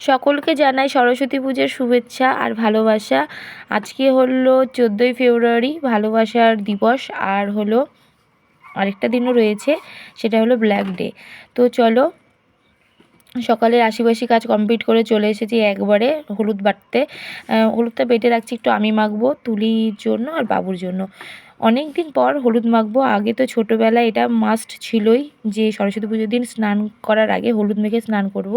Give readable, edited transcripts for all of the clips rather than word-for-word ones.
সকলকে জানাই সরস্বতী পুজোর শুভেচ্ছা আর ভালোবাসা। আজকে হলো 14ই ফেব্রুয়ারি, ভালোবাসার দিবস। আর হলো আরেকটা দিনও রয়েছে, সেটা হলো ব্ল্যাক ডে। তো চলো, সকালের আশিবাসি কাজ কমপ্লিট করে চলে এসেছি একবারে হলুদ বাটতে। হলুদটা বেটে রাখছি, একটু আমি মাখবো তুলির জন্য আর বাবুর জন্য। অনেক দিন পর হলুদ মাখবো। আগে তো ছোটোবেলায় এটা মাস্ট ছিলই যে সরস্বতী পুজোর দিন স্নান করার আগে হলুদ মেখে স্নান করব।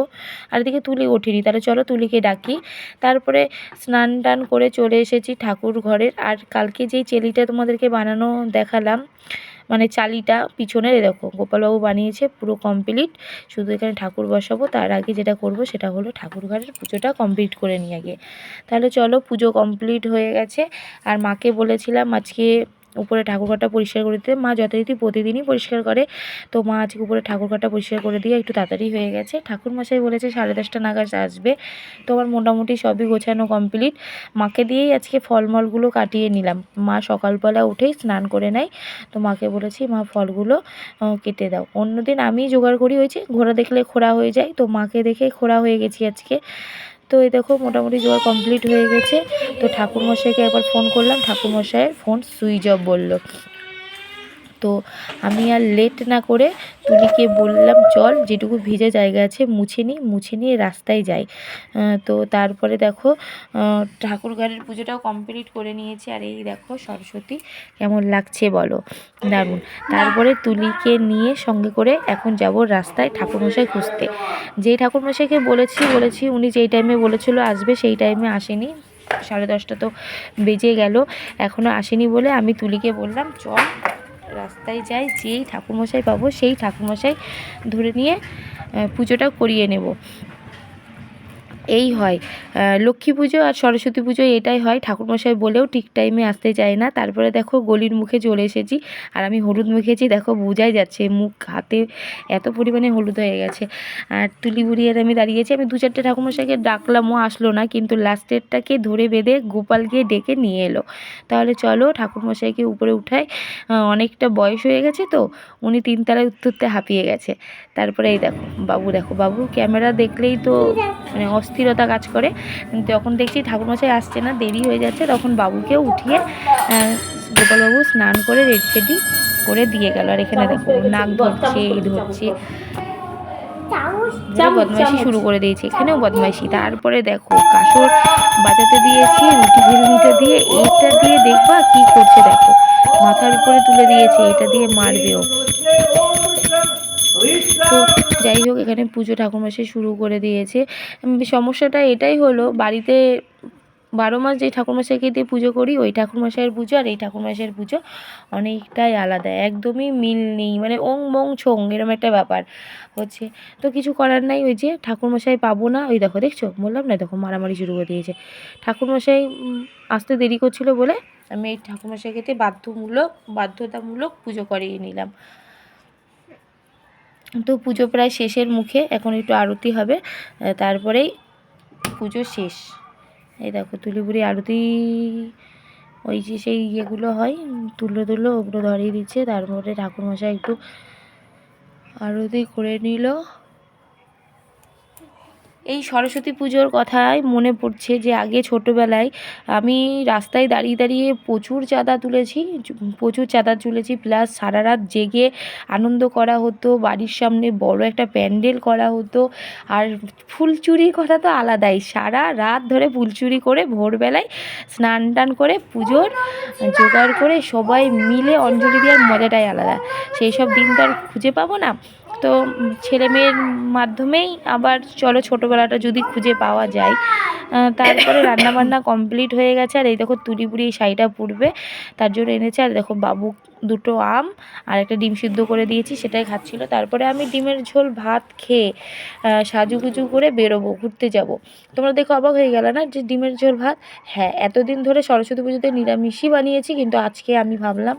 আর এদিকে তুলি ওঠেনি, তাহলে চলো তুলিকে ডাকি। তারপরে স্নান টান করে চলে এসেছি ঠাকুর ঘরের। আর কালকে যেই চেলিটা তোমাদেরকে বানানো দেখালাম, মানে চালিটা পিছনের, দেখো গোপালবাবু বানিয়েছে, পুরো কমপ্লিট। শুধু এখানে ঠাকুর বসাবো। তার আগে যেটা করব সেটা হলো ঠাকুর ঘরের পুজোটা কমপ্লিট করে নিয়ে আগে। তাহলে চলো, পুজো কমপ্লিট হয়ে গেছে। আর মাকে বলেছিলাম আজকে উপরে ঠাকুরঘরটা পরিষ্কার করে দিতে। মা যথারীতি প্রতিদিনই পরিষ্কার করে, তো মা আজকে উপরে ঠাকুরঘরটা পরিষ্কার করে দিয়ে একটু তাড়াতাড়ি হয়ে গেছে। ঠাকুরমশাই বলেছে 10:30 নাগাদ আসবে। তো আমার মোটামুটি সবই গোছানো কমপ্লিট। মাকে দিয়েই আজকে ফলমলগুলো কাটিয়ে নিলাম। মা সকালবেলা উঠেই স্নান করে নেয়, তো মাকে বলেছি মা ফলগুলো কেটে দাও। অন্যদিন আমি জোগাড় করি, হয়েছে ঘোড়া দেখলে খোড়া হয়ে যায়, তো মাকে দেখে খোড়া হয়ে গেছি আজকে। তো এই দেখো মোটামুটি জোগাড় কমপ্লিট হয়ে গেছে। তো ঠাকুরমশাইকে একবার ফোন করলাম, ঠাকুরমশাইয়ের ফোন সুইচ অফ বললো। তো আমি আর লেট না করে তুলিকে বললাম চল, যেটুকু ভিজে জায়গা আছে মুছে নিয়ে রাস্তায় যাই। তো তারপরে দেখো ঠাকুরঘরের পুজোটাও কমপ্লিট করে নিয়েছি। আর এই দেখো সরস্বতী কেমন লাগছে বলো, দারুণ। তারপরে তুলিকে নিয়ে সঙ্গে করে এখন যাব রাস্তায় ঠাকুরমশাই খুঁজতে। যেই ঠাকুরমশাইকে বলেছি উনি যেই টাইমে বলেছিল আসবে সেই টাইমে আসেনি। 10:30 তো বেজে গেল, এখনও আসেনি বলে আমি তুলিকে বললাম চল রাস্তায় যাই, যেই ঠাকুরমশাই পাবো সেই ঠাকুরমশাই ধরে নিয়ে পুজোটা করিয়ে নেব। এই হয় লক্ষ্মী পুজো আর সরস্বতী পুজো, এটাই হয়। ঠাকুরমশাই বলেও ঠিক টাইমে আসতে চায় না। তারপরে দেখো গলির মুখে চলে এসেছি, আর আমি হলুদ মেখেছি, দেখো বোঝাই যাচ্ছে মুখ হাতে এত পরিমাণে হলুদ হয়ে গেছে। আর তুলি বুড়ি আর আমি দাঁড়িয়েছি। আমি 2-4টে ঠাকুরমশাইকে ডাকলামও, আসলো না, কিন্তু লাস্টেরটাকে ধরে বেঁধে গোপালকে ডেকে নিয়ে এলো। তাহলে চলো ঠাকুরমশাইকে উপরে উঠাই। অনেকটা বয়স হয়ে গেছে তো, উনি 3 তলায় উঠতে হাঁপিয়ে গেছে। তারপরে এই দেখো বাবু ক্যামেরা দেখলেই তো মানে অস্থিরতা কাজ করে। যখন দেখছি ঠাকুরমশাই আসছে না, দেরি হয়ে যাচ্ছে, তখন বাবুকেও উঠিয়ে গোপালবাবু স্নান করে রেডি সেডি করে দিয়ে গেল। আর এখানে দেখো নাক ধরছে, এই ধরছে, বদমাইশি শুরু করে দিয়েছে। এখানেও বদমাইশি। তারপরে দেখো কাসর বাজাতে দিয়েছি, রুটি ভেজে নিতে দিয়ে, এইটা দিয়ে দেখবা কি করছে, দেখো মাথার উপরে তুলে দিয়েছে, এটা দিয়ে মারবেও। তো যাই হোক, এখানে পুজো ঠাকুরমশাই শুরু করে দিয়েছে। সমস্যাটা এটাই হলো, বাড়িতে 12 মাস যে ঠাকুরমশাইকে দিয়ে পুজো করি, ওই ঠাকুরমশাইয়ের পুজো আর এই ঠাকুরমশাইয়ের পুজো অনেকটাই আলাদা, একদমই মিল নেই, মানে ওং মং ছোং এরকম একটা ব্যাপার হচ্ছে। তো কিছু করার নাই, ওই যে ঠাকুরমশাই পাবো না। ওই দেখো, দেখছো বললাম না, দেখো মারামারি শুরু করে দিয়েছে। ঠাকুরমশাই আসতে দেরি করছিল বলে আমি এই ঠাকুরমশাইকে দিয়ে বাধ্যতামূলক পুজো করিয়ে নিলাম। তো পুজো প্রায় শেষের মুখে, এখন একটু আরতি হবে, তারপরেই পুজো শেষ। এই দেখো তুলিপুরি আরতি, ওই যে সেই ইয়েগুলো হয় তুলো ওগুলো ধরিয়ে দিচ্ছে। তারপরে ঠাকুরমশাই একটু আরতি করে নিল। এই সরস্বতী পুজোর কথাই মনে পড়ছে যে আগে ছোটোবেলায় আমি রাস্তায় দাঁড়িয়ে দাঁড়িয়ে প্রচুর চাঁদা তুলেছি, প্লাস সারা রাত জেগে আনন্দ করা হতো। বাড়ির সামনে বড় একটা প্যান্ডেল করা হতো। আর ফুলচুরির কথা তো আলাদাই, সারা রাত ধরে ফুলচুরি করে ভোরবেলায় স্নান টান করে পুজোর জোগাড় করে সবাই মিলে অঞ্জলি দেওয়ার মজাটাই আলাদা। সেই সব দিন তো আর খুঁজে পাবো না। তো ছেলে মেয়ের মাধ্যমেই আবার চলো ছোটোবেলাটা যদি খুঁজে পাওয়া যায়। তারপরে রান্নাবান্না কমপ্লিট হয়ে গেছে। আর এই দেখো তুলি বুড়ি এই শাড়িটা পরবে, তার জন্য এনেছে। আর দেখো বাবু 2টো আম আর একটা ডিম সিদ্ধ করে দিয়েছি, সেটাই খাচ্ছিল। তারপরে আমি ডিমের ঝোল ভাত খেয়ে সাজুগুজু করে বেরোবো, ঘুরতে যাব। তোমরা দেখো অবাক হয়ে গেল না যে ডিমের ঝোল ভাত? হ্যাঁ, এতদিন ধরে সরস্বতী পুজোতে নিরামিষই বানিয়েছি, কিন্তু আজকে আমি ভাবলাম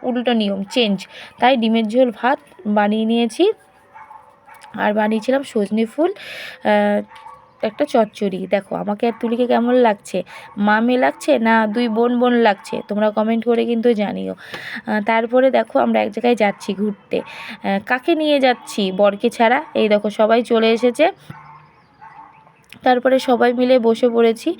উল্টো নিয়ম চেঞ্জ, তাই ডিমের ঝোল ভাত বানিয়ে নিয়েছি। আর বানিয়েছিলাম সজনে ফুল একটা চচ্চড়ি। দেখো আমাকে আর তুলিকে কেমন লাগছে, মামে লাগছে না 2 বোন লাগছে, তোমরা কমেন্ট করে কিন্তু জানিও। তারপরে দেখো আমরা এক জায়গায় যাচ্ছি ঘুরতে। কাকে নিয়ে যাচ্ছি? বরকে ছাড়া। এই দেখো সবাই চলে এসেছে। তারপরে সবাই মিলে বসে পড়েছি,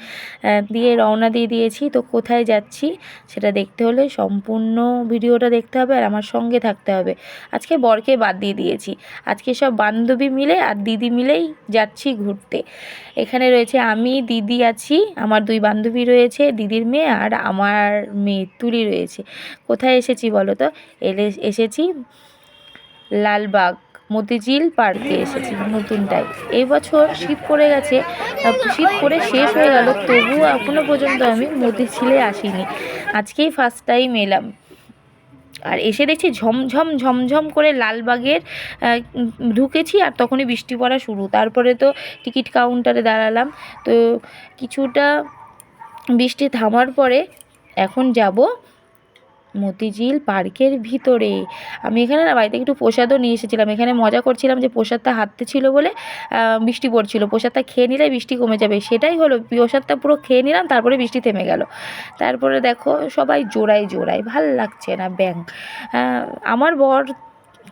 দিয়ে রওনা দিয়ে দিয়েছি। তো কোথায় যাচ্ছি সেটা দেখতে হলে সম্পূর্ণ ভিডিওটা দেখতে হবে আর আমার সঙ্গে থাকতে হবে। আজকে বরকে বাদ দিয়ে দিয়েছি, আজকে সব বান্ধবী মিলে আর দিদি মিলেই যাচ্ছি ঘুরতে। এখানে রয়েছে আমি, দিদি আছি, আমার 2 বান্ধবী রয়েছে, দিদির মেয়ে আর আমার মেয়ে তুলি রয়েছে। কোথায় এসেছি বলো তো? এসেছি লালবাগ মতিঝিল পার্কে এসেছি, নতুনটাই। এই বছর শীত পড়ে গেছে, শীত পড়ে শেষ হয়ে গেল, তবুও এখনও পর্যন্ত আমি মতিঝিলে আসিনি। আজকেই ফার্স্ট টাইম এলাম। আর এসে দেখছি ঝমঝম ঝমঝম করে লালবাগের ঢুকেছি আর তখনই বৃষ্টি পড়া শুরু। তারপরে তো টিকিট কাউন্টারে দাঁড়ালাম। তো কিছুটা বৃষ্টি থামার পরে এখন যাব মতিঝিল পার্কের ভিতরে। আমি এখানে না বাড়ি থেকে একটু প্রসাদও নিয়ে এসেছিলাম। এখানে মজা করছিলাম যে প্রসাদটা হাতে ছিল বলে বৃষ্টি পড়ছিল, প্রসাদটা খেয়ে নিলে বৃষ্টি কমে যাবে। সেটাই হলো, প্রসাদটা পুরো খেয়ে নিলাম, তারপরে বৃষ্টি থেমে গেল। তারপরে দেখো সবাই জোড়ায় জোড়ায়, ভাল লাগছে না ব্যাং। আমার বর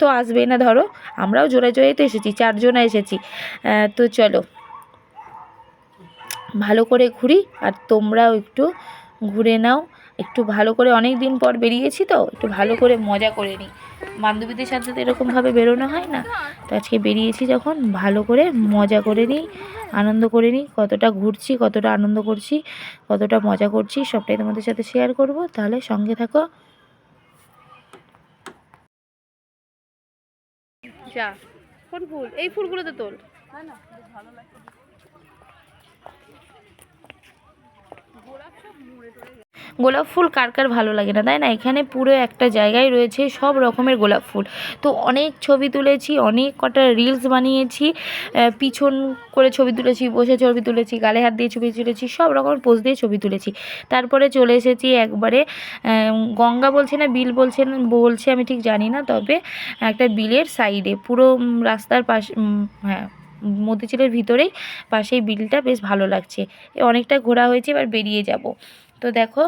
তো আসবেই না, ধরো আমরাও জোড়ায় জোড়ায় তো এসেছি, 4 জনা এসেছি। তো চলো ভালো করে ঘুরি আর তোমরাও একটু ঘুরে নাও একটু ভালো করে। অনেক দিন পর বেরিয়েছি তো একটু ভালো করে মজা করে নিই। বান্ধবীদের সাথে তো এরকমভাবে বেরোনো হয় না, তো আজকে বেরিয়েছি যখন ভালো করে মজা করে নিই, আনন্দ করে নিই। কতটা ঘুরছি, কতটা আনন্দ করছি, কতটা মজা করছি সবটাই তোমাদের সাথে শেয়ার করব। তাহলে সঙ্গে থাকো। যা কোন ফুল, এই ফুলগুলো তো তোল। গোলাপ ফুল কার কার ভালো লাগে না, তাই না? এখানে পুরো একটা জায়গায় রয়েছে সব রকমের গোলাপ ফুল। তো অনেক ছবি তুলেছি, অনেক কটা রিলস বানিয়েছি, পিছন করে ছবি তুলেছি, বসে ছবি তুলেছি, গালে হাত দিয়ে ছবি তুলেছি, সব রকমের পোজ দিয়ে ছবি তুলেছি। তারপরে চলে এসেছি একবারে গঙ্গা বলছে না বিল বলছে আমি ঠিক জানি না, তবে একটা বিলের সাইডে পুরো রাস্তার পাশে, হ্যাঁ মতিঝিলের ভিতরেই পাশেই বিলটা, বেশ ভালো লাগছে। অনেকটা ঘোরা হয়েছে, এবার বেরিয়ে যাব। তো দেখো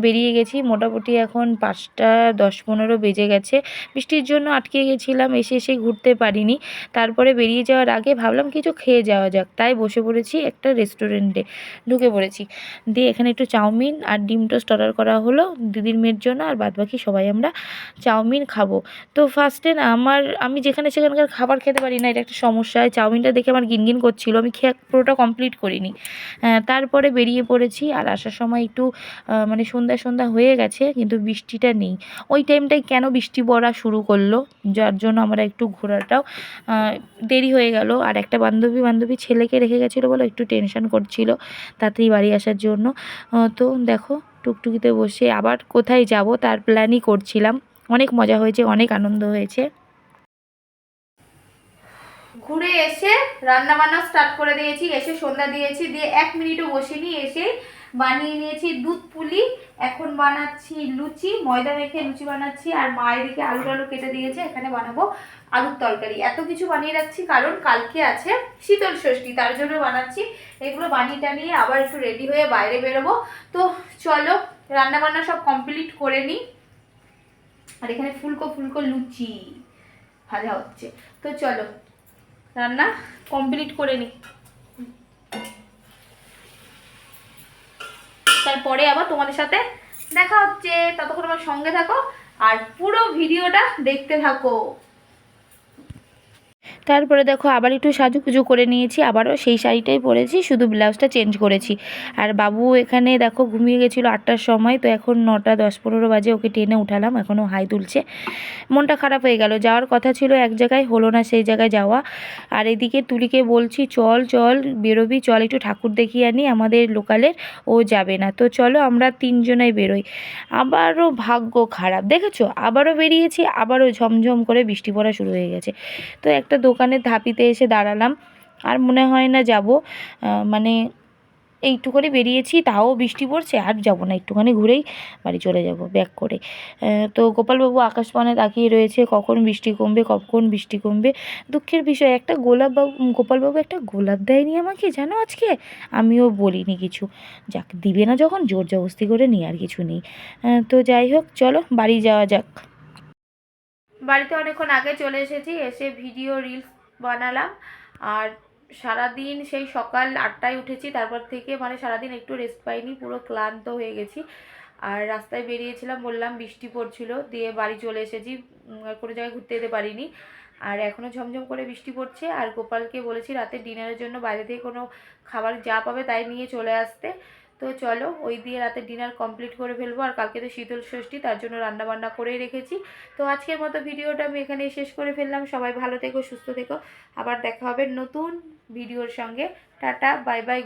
বেরিয়ে গেছি, মোটামুটি এখন 5টা 10-15 বেজে গেছে। বৃষ্টির জন্য আটকে গেছিলাম, এসে ঘুরতে পারিনি। তারপরে বেরিয়ে যাওয়ার আগে ভাবলাম কিছু খেয়ে যাওয়া যাক, তাই বসে পড়েছি একটা রেস্টুরেন্টে, ঢুকে পড়েছি। দিয়ে এখানে একটু চাউমিন আর ডিম টোস্ট অর্ডার করা হলো দিদির মেয়ের জন্য, আর বাদবাকি সবাই আমরা চাউমিন খাবো। তো ফার্স্টে না আমি যেখানে সেখানকার খাবার খেতে পারি না, এটা একটা সমস্যা। চাউমিনটা দেখে আমার ঘিনঘিন করছিল, আমি খেয়ে পুরোটা কমপ্লিট করিনি। তারপরে বেরিয়ে পড়েছি, আর আসার সময় একটু মানে সন্ধ্যা সন্ধ্যা হয়ে গেছে, কিন্তু বৃষ্টিটা নেই। ওই টাইমটায় কেন বৃষ্টি পড়া শুরু করলো, যার জন্য আমরা একটু ঘোরাটাও দেরি হয়ে গেল। আর একটা বান্ধবী ছেলেকে রেখে গেছিলো বলে একটু টেনশন করছিল তাড়াতাড়ি বাড়ি আসার জন্য। তো দেখো টুকটুকিতে বসে আবার কোথায় যাব তার প্ল্যানই করছিলাম। অনেক মজা হয়েছে, অনেক আনন্দ হয়েছে। ঘুরে এসে রান্না বান্না স্টার্ট করে দিয়েছি, এসে সন্ধ্যা দিয়েছি, দিয়ে 1 মিনিটও বসিনি, এসে বানিয়ে নিয়েছি দুধ পুলি। এখন বানাচ্ছি লুচি, ময়দা মেখে লুচি বানাচ্ছি। আর মা এদিকে আলু কেটে দিয়েছে, এখানে বানাবো আলুর তরকারি। এত কিছু বানিয়ে রাখছি কারণ কালকে আছে শীতল ষষ্ঠী, তার জন্য বানাচ্ছি। এগুলো বানিয়ে টানিয়ে আবার একটু রেডি হয়ে বাইরে বেরোবো। তো চলো রান্না বান্না সব কমপ্লিট করে নিই। আর এখানে ফুলকো ফুলকো লুচি ভাজা হচ্ছে। তো চলো রান্না কমপ্লিট করে নিই, তারপরে আবার তোমাদের সাথে দেখা হচ্ছে। ততক্ষণ আমার সঙ্গে থাকো আর পুরো ভিডিওটা দেখতে থাকো। তারপরে দেখো আবার একটু সাজুগুজু করে নিয়েছি, আবারও সেই শাড়িটাই পরেছি, শুধু ব্লাউজটা চেঞ্জ করেছি। আর বাবু এখানে দেখো ঘুমিয়ে গেছিলো 8টার সময়, তো এখন 9টা 10-15 বাজে, ওকে টেনে উঠালাম, এখনও হাই তুলছে। মনটা খারাপ হয়ে গেল, যাওয়ার কথা ছিল এক জায়গায়, হলো না সেই জায়গায় যাওয়া। আর এদিকে তুলিকে বলছি চল চল বেরোবি, চল একটু ঠাকুর দেখিয়ে আনি আমাদের লোকালের। ও যাবে না, তো চলো আমরা 3 জনাই বেরোই। আবারও ভাগ্য খারাপ, দেখেছো আবারও বেরিয়েছি, আবারও ঝমঝম করে বৃষ্টি পড়া শুরু হয়ে গেছে। তো একটা দোকানের ধাপিতে এসে দাঁড়ালাম, আর মনে হয় না যাব, মানে এইটুখানি বেরিয়েছি তাও বৃষ্টি পড়ছে, আর যাব না, একটুখানি ঘুরেই বাড়ি চলে যাব ব্যাক করে। তো গোপালবাবু আকাশপানে তাকিয়ে রয়েছে, কখন বৃষ্টি কমবে কখন বৃষ্টি কমবে। দুঃখের বিষয় একটা গোপালবাবু একটা গোলাপ দেয়নি আমাকে, জানো আজকে। আমিও বলিনি কিছু, যাক দিবে না যখন জোর জবরদস্তি করে নিয়ে আর কিছু নেই। তো যাই হোক চলো বাড়ি যাওয়া যাক। বাড়িতে অনেকক্ষণ আগে চলে এসেছি, এসে ভিডিও রিলস বানালাম। আর সারাদিন সেই সকাল 8টায় উঠেছি, তারপর থেকে মানে সারাদিন একটু রেস্ট পাইনি, পুরো ক্লান্ত হয়ে গেছি। আর রাস্তায় বেরিয়েছিলাম, বললাম বৃষ্টি পড়ছিল, দিয়ে বাড়ি চলে এসেছি, কোনো জায়গায় ঘুরতে যেতে পারিনি। আর এখনও ঝমঝম করে বৃষ্টি পড়ছে। আর গোপালকে বলেছি রাতে ডিনারের জন্য বাইরে থেকে কোনো খাবার যা পাবে তাই নিয়ে চলে আসতে। তো চলো ওই দিয়ে রাতে ডিনার কমপ্লিট করে ফেলবো। আর কালকে তো শীতল ষষ্ঠী, তার জন্য রান্নাবান্না করেই রেখেছি। তো আজকের মতো ভিডিওটা আমি এখানেই শেষ করে ফেললাম। সবাই ভালো থেকো, সুস্থ থেকো, আবার দেখা হবে নতুন ভিডিওর সঙ্গে। Tata, bye bye.